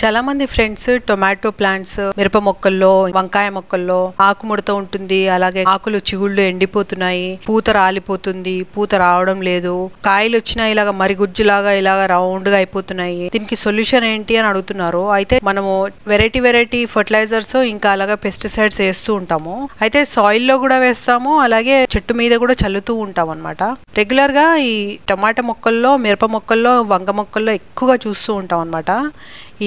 చాలా మంది friends tomato plants, మిరప మొక్కల్లో, వంకాయ మొక్కల్లో ఆకుముడత ఉంటుంది, అలాగే ఆకులు చిగుళ్ళు ఎండిపోతున్నాయి, పూత రాలిపోతుంది, పూత రావడం లేదు, కాయలు వచ్చినా ఇలాగ మరిగుజ్జులాగా ఇలాగ రౌండ్ గా అయిపోతున్నాయి, దీనికి సొల్యూషన్ ఏంటి అని అడుగుతున్నారు. అయితే మనము వెరైటీ ఫర్టిలైజర్స్ ఇంకా అలాగే పెస్టిసైడ్స్ వేస్తూ ఉంటాము. అయితే సాయిల్ లో కూడా వేస్తాము, అలాగే చెట్టు మీద కూడా చల్లుతూ ఉంటాం అనమాట. రెగ్యులర్ గా ఈ టమాటా మొక్కల్లో, మిరప మొక్కల్లో, వంగ మొక్కల్లో ఎక్కువగా చూస్తూ ఉంటాం అనమాట.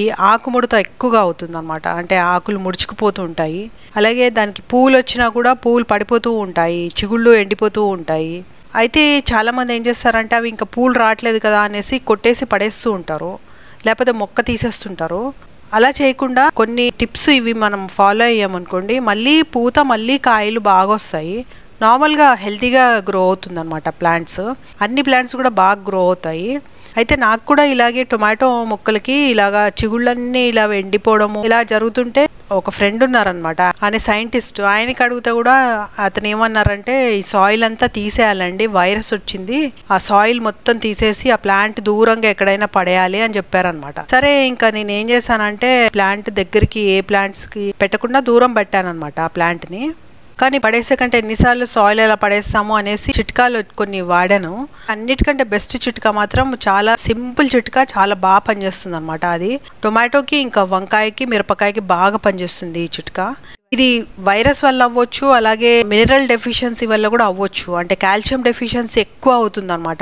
ఈ ఆకుముడత ఎక్కువగా అవుతుంది అనమాట. అంటే ఆకులు ముడుచుకుపోతూ ఉంటాయి, అలాగే దానికి పూలు వచ్చినా కూడా పూలు పడిపోతూ ఉంటాయి, చిగుళ్ళు ఎండిపోతూ ఉంటాయి. అయితే చాలా మంది ఏం చేస్తారంటే అవి ఇంకా పూలు రావట్లేదు కదా అనేసి కొట్టేసి పడేస్తూ ఉంటారు, లేకపోతే మొక్క తీసేస్తుంటారు. అలా చేయకుండా కొన్ని టిప్స్ ఇవి మనం ఫాలో అయ్యామనుకోండి, మళ్ళీ పూత మళ్ళీ కాయలు బాగా వస్తాయి, నార్మల్గా హెల్తీగా గ్రో అవుతుంది అనమాట ప్లాంట్స్. అన్ని ప్లాంట్స్ కూడా బాగా గ్రో అవుతాయి. అయితే నాకు కూడా ఇలాగే టొమాటో మొక్కలకి ఇలాగా చిగుళ్ళన్నీ ఇలా ఎండిపోవడము ఇలా జరుగుతుంటే ఒక ఫ్రెండ్ ఉన్నారనమాట, ఆయన సైంటిస్ట్. ఆయనకి అడిగితే కూడా అతను ఏమన్నారంటే ఈ సాయిల్ అంతా తీసేయాలండి, వైరస్ వచ్చింది, ఆ సాయిల్ మొత్తం తీసేసి ఆ ప్లాంట్ దూరంగా ఎక్కడైనా పడేయాలి అని చెప్పారనమాట. సరే ఇంకా నేను ఏం చేశానంటే ప్లాంట్ దగ్గరికి ఏ ప్లాంట్స్ కి పెట్టకుండా దూరం పెట్టానమాట ఆ ప్లాంట్ ని. కానీ పడేసే కంటే ఎన్నిసార్లు సాయిల్ ఎలా పడేస్తాము అనేసి చిట్కాలు కొన్ని వాడాను. అన్నిటికంటే బెస్ట్ చిట్కా మాత్రం చాలా సింపుల్ చిట్కా, చాలా బాగా పనిచేస్తుంది అనమాట. అది టొమాటోకి ఇంకా వంకాయకి మిరపకాయకి బాగా పనిచేస్తుంది ఈ చిట్కా. ఇది వైరస్ వల్ల అవ్వచ్చు, అలాగే మినరల్ డెఫిషియన్సీ వల్ల కూడా అవ్వచ్చు. అంటే కాల్షియం డెఫిషియన్సీ ఎక్కువ అవుతుంది అనమాట.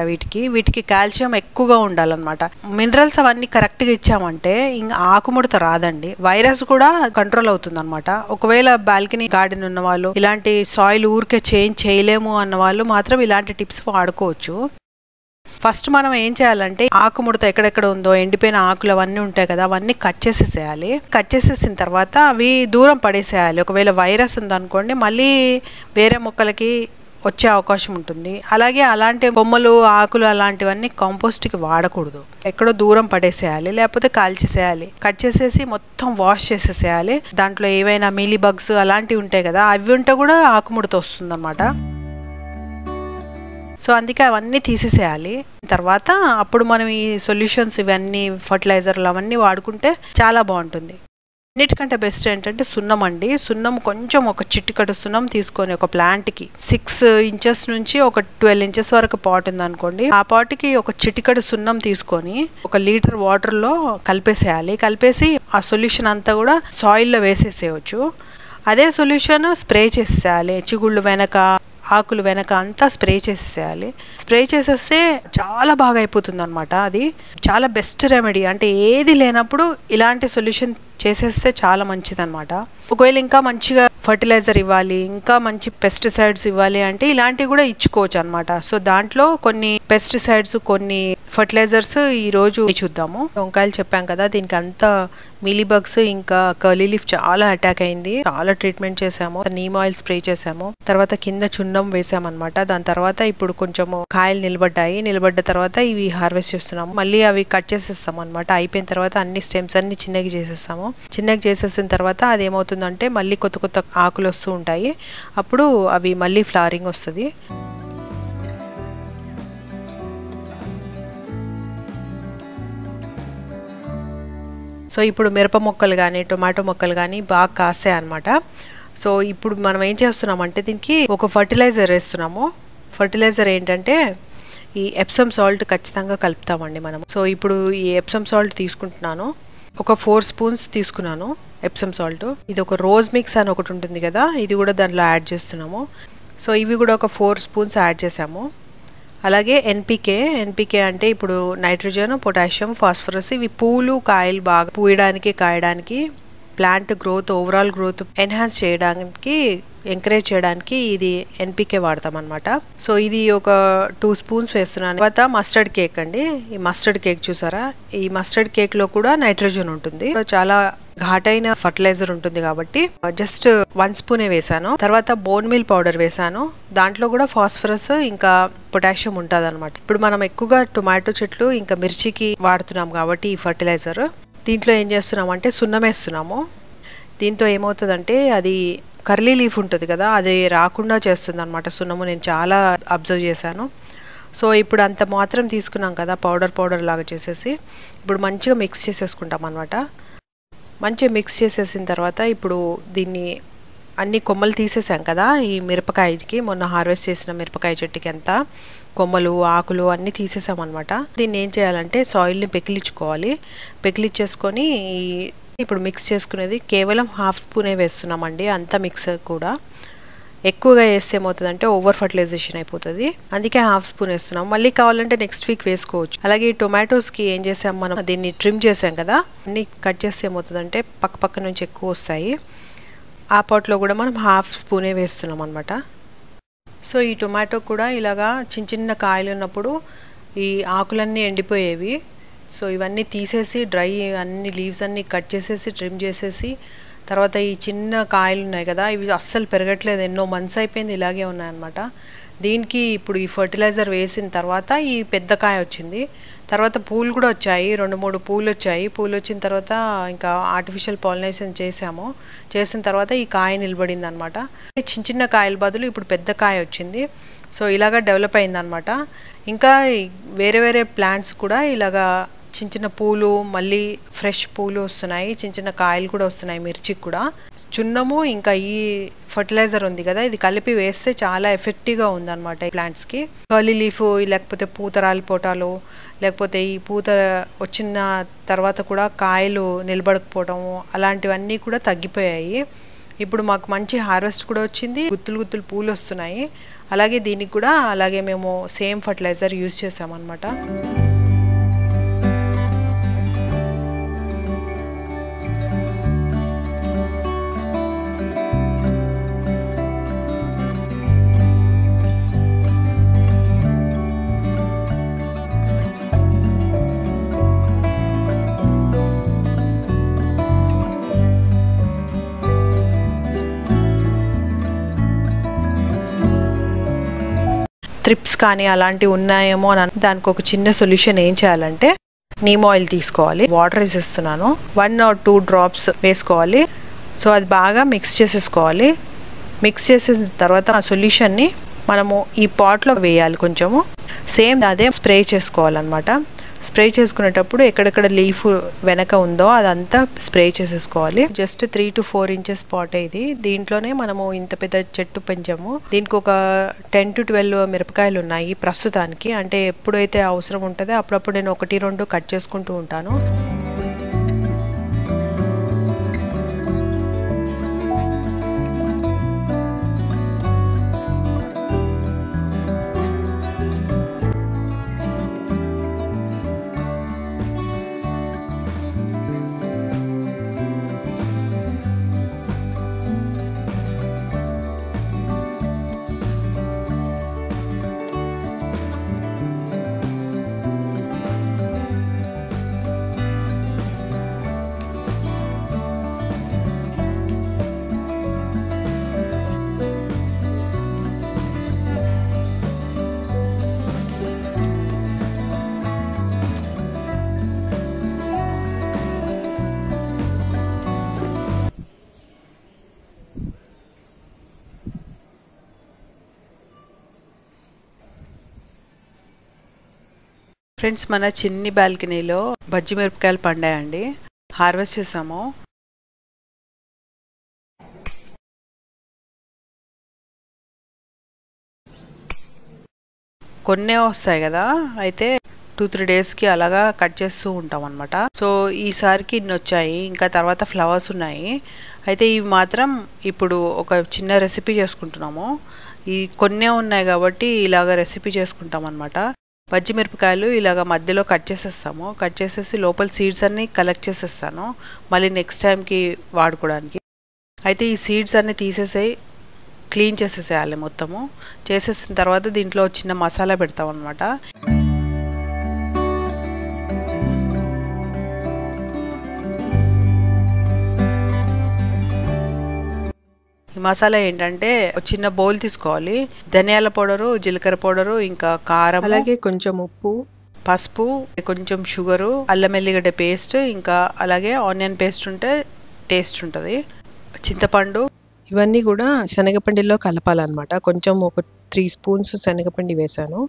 వీటికి కాల్షియం ఎక్కువగా ఉండాలన్నమాట. మినరల్స్ అవన్నీ కరెక్ట్ గా ఇచ్చామంటే ఇంకా ఆకుముడత రాదండి, వైరస్ కూడా కంట్రోల్ అవుతుంది అనమాట. ఒకవేళ బాల్కనీ గార్డెన్ ఉన్న వాళ్ళు, ఇలాంటి సాయిల్ ఊరికే చేంజ్ చేయలేము అన్న వాళ్ళు మాత్రం ఇలాంటి టిప్స్ వాడుకోవచ్చు. ఫస్ట్ మనం ఏం చేయాలంటే ఆకుముడత ఎక్కడెక్కడ ఉందో, ఎండిపోయిన ఆకులు అవన్నీ ఉంటాయి కదా, అవన్నీ కట్ చేసేసేయాలి. కట్ చేసేసిన తర్వాత అవి దూరం పడేసేయాలి. ఒకవేళ వైరస్ ఉందనుకోండి మళ్ళీ వేరే మొక్కలకి వచ్చే అవకాశం ఉంటుంది. అలాగే అలాంటి బొమ్మలు, ఆకులు అలాంటివన్నీ కాంపోస్ట్ కి వాడకూడదు, ఎక్కడో దూరం పడేసేయాలి, లేకపోతే కాల్చేసేయాలి. కట్ చేసేసి మొత్తం వాష్ చేసేసేయాలి. దాంట్లో ఏవైనా మీలీ బగ్స్ అలాంటివి ఉంటాయి కదా, అవి ఉంటే కూడా ఆకుముడత వస్తుంది అన్నమాట. సో అందుకే అవన్నీ తీసేసేయాలి. తర్వాత అప్పుడు మనం ఈ సొల్యూషన్స్ ఇవన్నీ ఫర్టిలైజర్లు అవన్నీ వాడుకుంటే చాలా బాగుంటుంది. అన్నిటికంటే బెస్ట్ ఏంటంటే సున్నం అండి. సున్నం కొంచెం ఒక చిటికడు సున్నం తీసుకొని ఒక ప్లాంట్కి 6 ఇంచెస్ నుంచి ఒక 12 ఇంచెస్ వరకు పాట్ ఉందనుకోండి, ఆ పాట్కి ఒక చిటికడు సున్నం తీసుకొని 1 లీటర్ వాటర్లో కలిపేసేయాలి. కలిపేసి ఆ సొల్యూషన్ అంతా కూడా సాయిల్లో వేసేసేయచ్చు. అదే సొల్యూషన్ స్ప్రే చేసేసేయాలి, చిగుళ్ళు వెనక, ఆకులు వెనక అంతా స్ప్రే చేసేసేయాలి. స్ప్రే చేసేస్తే చాలా బాగా అయిపోతుంది అనమాట. అది చాలా బెస్ట్ రెమెడీ. అంటే ఏది లేనప్పుడు ఇలాంటి సొల్యూషన్ చేసేస్తే చాలా మంచిది అనమాట. ఒకవేళ ఇంకా మంచిగా ఫర్టిలైజర్ ఇవ్వాలి, ఇంకా మంచి పెస్టిసైడ్స్ ఇవ్వాలి అంటే ఇలాంటివి కూడా ఇచ్చుకోవచ్చు అనమాట. సో దాంట్లో కొన్ని పెస్టిసైడ్స్, కొన్ని ఫర్టిలైజర్స్ ఈ రోజు చూద్దాము. వంకాయలు చెప్పాం కదా, దీనికి అంతా మీలీ బగ్స్ ఇంకా కర్లీ లీఫ్ చాలా అటాక్ అయింది. చాలా ట్రీట్మెంట్ చేసాము, నీమ్ ఆయిల్ స్ప్రే చేసాము, తర్వాత కింద చున్నం వేసామన్నమాట. దాని తర్వాత ఇప్పుడు కొంచెము కాయలు నిలబడ్డ తర్వాత ఇవి హార్వెస్ట్ చేస్తున్నాము. మళ్ళీ అవి కట్ చేసేస్తాము అనమాట. అయిపోయిన తర్వాత అన్ని స్టెమ్స్ అన్ని చిన్నగా చేసేస్తాము. చిన్నగా చేసేసిన తర్వాత అది ఏమవుతుందంటే మళ్ళీ కొత్త కొత్త ఆకులు వస్తూ ఉంటాయి. అప్పుడు అవి మళ్ళీ ఫ్లవరింగ్ వస్తుంది. సో ఇప్పుడు మిరప మొక్కలు కానీ టొమాటో మొక్కలు కానీ బాగా కాస్తాయి అనమాట. సో ఇప్పుడు మనం ఏం చేస్తున్నామంటే దీనికి ఒక ఫర్టిలైజర్ వేస్తున్నాము. ఫర్టిలైజర్ ఏంటంటే ఈ ఎప్సమ్ సాల్ట్ ఖచ్చితంగా కలుపుతామండి మనం. సో ఇప్పుడు ఈ ఎప్సమ్ సాల్ట్ తీసుకుంటున్నాను, ఒక 4 స్పూన్స్ తీసుకున్నాను ఎప్సమ్ సాల్ట్. ఇది ఒక రోజ్ మిక్స్ అని ఒకటి ఉంటుంది కదా, ఇది కూడా దాంట్లో యాడ్ చేస్తున్నాము. సో ఇవి కూడా ఒక 4 స్పూన్స్ యాడ్ చేసాము. అలాగే ఎన్పికే అంటే ఇప్పుడు నైట్రోజన్, పొటాషియం, ఫాస్ఫరస్, ఇవి పూలు కాయలు బాగా పూయడానికి, కాయడానికి, plant growth, overall growth enhance చేయడానికి, ఎంకరేజ్ చేయడానికి ఇది ఎన్పికే వాడతాం అనమాట. సో ఇది ఒక 2 స్పూన్స్ వేస్తున్నాను. తర్వాత మస్టర్డ్ కేక్ అండి. ఈ మస్టర్డ్ కేక్ చూసారా, ఈ మస్టర్డ్ కేక్ లో కూడా నైట్రోజన్ ఉంటుంది. చాలా ఘాటైన ఫర్టిలైజర్ ఉంటుంది కాబట్టి జస్ట్ 1 స్పూనే వేసాను. తర్వాత బోన్ మీల్ పౌడర్ వేసాను. దాంట్లో కూడా ఫాస్ఫరస్ ఇంకా పొటాషియం ఉంటుంది అనమాట. ఇప్పుడు మనం ఎక్కువగా టొమాటో చెట్లు ఇంకా మిర్చికి వాడుతున్నాం కాబట్టి ఈ ఫర్టిలైజర్. దీంట్లో ఏం చేస్తున్నాం అంటే సున్నం వేస్తున్నాము. దీంతో ఏమవుతుందంటే అది కర్లీ లీఫ్ ఉంటుంది కదా, అది రాకుండా చేస్తుంది అనమాట సున్నము. నేను చాలా అబ్జర్వ్ చేశాను. సో ఇప్పుడు అంత మాత్రం తీసుకున్నాం కదా, పౌడర్ లాగా చేసేసి ఇప్పుడు మంచిగా మిక్స్ చేసేసుకుంటాం అనమాట. మంచిగా మిక్స్ చేసేసిన తర్వాత ఇప్పుడు దీన్ని అన్ని కొమ్మలు తీసేసాం కదా, ఈ మిరపకాయకి మొన్న హార్వెస్ట్ చేసిన మిరపకాయ చెట్టుకి అంతా కొమ్మలు ఆకులు అన్నీ తీసేసామన్నమాట. దీన్ని ఏం చేయాలంటే సాయిల్ని పెకిలించుకోవాలి. పెకిలించేసుకొని ఇప్పుడు మిక్స్ చేసుకునేది కేవలం 1/2 స్పూనే వేస్తున్నామండి. అంత మిక్స్ కూడా ఎక్కువగా వేస్తే ఏమవుతుందంటే ఓవర్ ఫర్టిలైజేషన్ అయిపోతుంది. అందుకే 1/2 స్పూన్ వేస్తున్నాం. మళ్ళీ కావాలంటే నెక్స్ట్ వీక్ వేసుకోవచ్చు. అలాగే ఈ టొమాటోస్కి ఏం చేసాం, మనం దీన్ని ట్రిమ్ చేసాం కదా, అన్ని కట్ చేస్తే ఏమవుతుందంటే పక్క నుంచి ఎక్కువ వస్తాయి. ఆ పాట్లో కూడా మనం 1/2 స్పూనే వేస్తున్నాం అనమాట. సో ఈ టొమాటో కూడా ఇలాగా చిన్న కాయలు ఉన్నప్పుడు ఈ ఆకులన్నీ ఎండిపోయేవి. సో ఇవన్నీ తీసేసి డ్రై అన్ని లీవ్స్ అన్నీ కట్ చేసేసి ట్రిమ్ చేసేసి తర్వాత ఈ చిన్న కాయలు ఉన్నాయి కదా, ఇవి అస్సలు పెరగట్లేదు, ఎన్నో మంత్స్ అయిపోయింది ఇలాగే ఉన్నాయన్నమాట. దీనికి ఇప్పుడు ఈ ఫర్టిలైజర్ వేసిన తర్వాత ఈ పెద్ద కాయ వచ్చింది. తర్వాత పూలు కూడా వచ్చాయి, 2-3 పూలు వచ్చాయి. పూలు వచ్చిన తర్వాత ఇంకా ఆర్టిఫిషియల్ పాలినేషన్ చేసిన తర్వాత ఈ కాయ నిలబడింది అనమాట. చిన్న కాయల బదులు ఇప్పుడు పెద్ద కాయ వచ్చింది. సో ఇలాగా డెవలప్ అయిందనమాట. ఇంకా వేరే ప్లాంట్స్ కూడా ఇలాగా చిన్న పూలు, మళ్ళీ ఫ్రెష్ పూలు వస్తున్నాయి, చిన్న కాయలు కూడా వస్తున్నాయి. మిర్చికి కూడా చున్నము ఇంకా ఈ ఫర్టిలైజర్ ఉంది కదా, ఇది కలిపి వేస్తే చాలా ఎఫెక్టివ్గా ఉందన్నమాట ఈ ప్లాంట్స్కి. కర్లీ లీఫ్ లేకపోతే పూత రాలిపోవటాలు, లేకపోతే ఈ పూత వచ్చిన తర్వాత కూడా కాయలు నిలబడకపోవటము, అలాంటివన్నీ కూడా తగ్గిపోయాయి. ఇప్పుడు మాకు మంచి హార్వెస్ట్ కూడా వచ్చింది, గుత్తులు పూలు వస్తున్నాయి. అలాగే దీనికి కూడా అలాగే మేము సేమ్ ఫర్టిలైజర్ యూజ్ చేసామన్నమాట. త్రిప్స్ కానీ అలాంటివి ఉన్నాయేమో అని దానికి ఒక చిన్న సొల్యూషన్ ఏం చేయాలంటే నీమ్ ఆయిల్ తీసుకోవాలి. వాటర్ వేసేస్తున్నాను, 1 or 2 drops వేసుకోవాలి. సో అది బాగా మిక్స్ చేసేసుకోవాలి. మిక్స్ చేసేసిన తర్వాత ఆ సొల్యూషన్ని మనము ఈ పాట్లో వేయాలి. కొంచెము సేమ్ అదే స్ప్రే చేసుకోవాలన్నమాట. స్ప్రే చేసుకునేటప్పుడు ఎక్కడెక్కడ లీఫ్ వెనక ఉందో అదంతా స్ప్రే చేసేసుకోవాలి. జస్ట్ 3 to 4 inches పాట్ ఇది. దీంట్లోనే మనము ఇంత పెద్ద చెట్టు పెంచాము. దీనికి ఒక 10 to 12 మిరపకాయలు ఉన్నాయి ప్రస్తుతానికి. అంటే ఎప్పుడైతే అవసరం ఉంటుందో అప్పుడప్పుడు నేను 1-2 కట్ చేసుకుంటూ ఉంటాను. ఫ్రెండ్స్, మన చిన్ని బాల్కనీలో బజ్జి మిరపకాయలు పండాయండి. హార్వెస్ట్ చేసాము. కొన్నే వస్తాయి కదా, అయితే 2-3 daysకి అలాగా కట్ చేస్తూ ఉంటాం అనమాట. సో ఈసారికి ఇన్ని వచ్చాయి, ఇంకా తర్వాత ఫ్లవర్స్ ఉన్నాయి. అయితే ఇవి మాత్రం ఇప్పుడు ఒక చిన్న రెసిపీ చేసుకుంటున్నాము. ఈ కొన్నే ఉన్నాయి కాబట్టి ఇలాగ రెసిపీ చేసుకుంటాం అనమాట. బజ్జి మిరపకాయలు ఇలాగ మధ్యలో కట్ చేసేస్తాము. కట్ చేసేసి లోపల సీడ్స్ అన్ని కలెక్ట్ చేసేస్తాను మళ్ళీ నెక్స్ట్ టైంకి వాడుకోవడానికి. అయితే ఈ సీడ్స్ అన్ని తీసేసి క్లీన్ చేసేసేయాలి మొత్తము. చేసేసిన తర్వాత దీంట్లో చిన్న మసాలా పెడతాం అనమాట. ఈ మసాలా ఏంటంటే ఒక చిన్న బౌల్ తీసుకోవాలి. ధనియాల పౌడరు, జీలకర్ర పౌడరు, ఇంకా కారం, అలాగే కొంచెం ఉప్పు, పసుపు, కొంచెం షుగరు, అల్లం ఎల్లిగడ్డ పేస్ట్, ఇంకా అలాగే ఆనియన్ పేస్ట్ ఉంటే టేస్ట్ ఉంటుంది. చింతపండు, ఇవన్నీ కూడా శనగపిండిలో కలపాలన్నమాట. కొంచెం ఒక 3 స్పూన్స్ శనగపిండి వేసాను.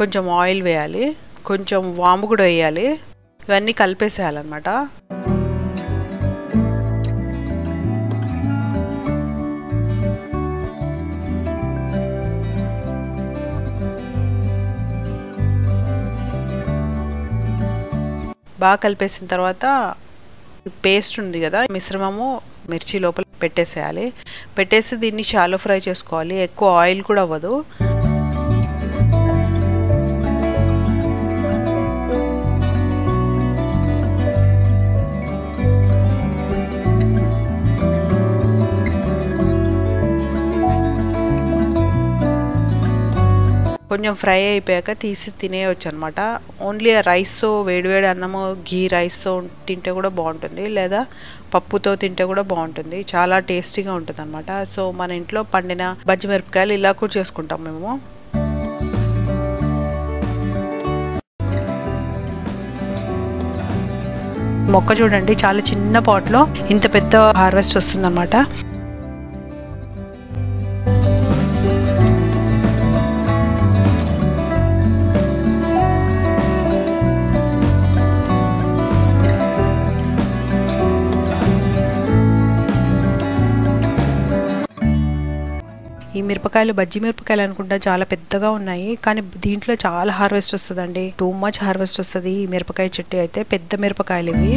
కొంచెం ఆయిల్ వేయాలి, కొంచెం వాము కూడా వేయాలి. ఇవన్నీ కలిపేసేయాలన్నమాట. బాగా కలిపేసిన తర్వాత పేస్ట్ ఉంది కదా, మిశ్రమము మిర్చి లోపల పెట్టేసేయాలి. పెట్టేసి దీన్ని షాలో ఫ్రై చేసుకోవాలి. ఎక్కువ ఆయిల్ కూడా అవ్వదు. కొంచెం ఫ్రై అయిపోయాక తీసి తినేయచ్చు అనమాట. ఓన్లీ రైస్తో, వేడివేడి అన్నము ఘీ రైస్తో తింటే కూడా బాగుంటుంది, లేదా పప్పుతో తింటే కూడా బాగుంటుంది. చాలా టేస్టీగా ఉంటుంది అనమాట. సో మన ఇంట్లో పండిన బజ్జి మిరపకాయలు ఇలా కూడా చేసుకుంటాం మేము. మొక్క చూడండి, చాలా చిన్న పాట్లో ఇంత పెద్ద హార్వెస్ట్ వస్తుంది అనమాట. ఈ మిరపకాయలు బజ్జి మిరపకాయలు అనుకుంటా చాలా పెద్దగా ఉన్నాయి, కానీ దీంట్లో చాలా హార్వెస్ట్ వస్తుందండి. టూ మచ్ హార్వెస్ట్ వస్తుంది ఈ మిరపకాయ చెట్టు అయితే. పెద్ద మిరపకాయలు ఇవి.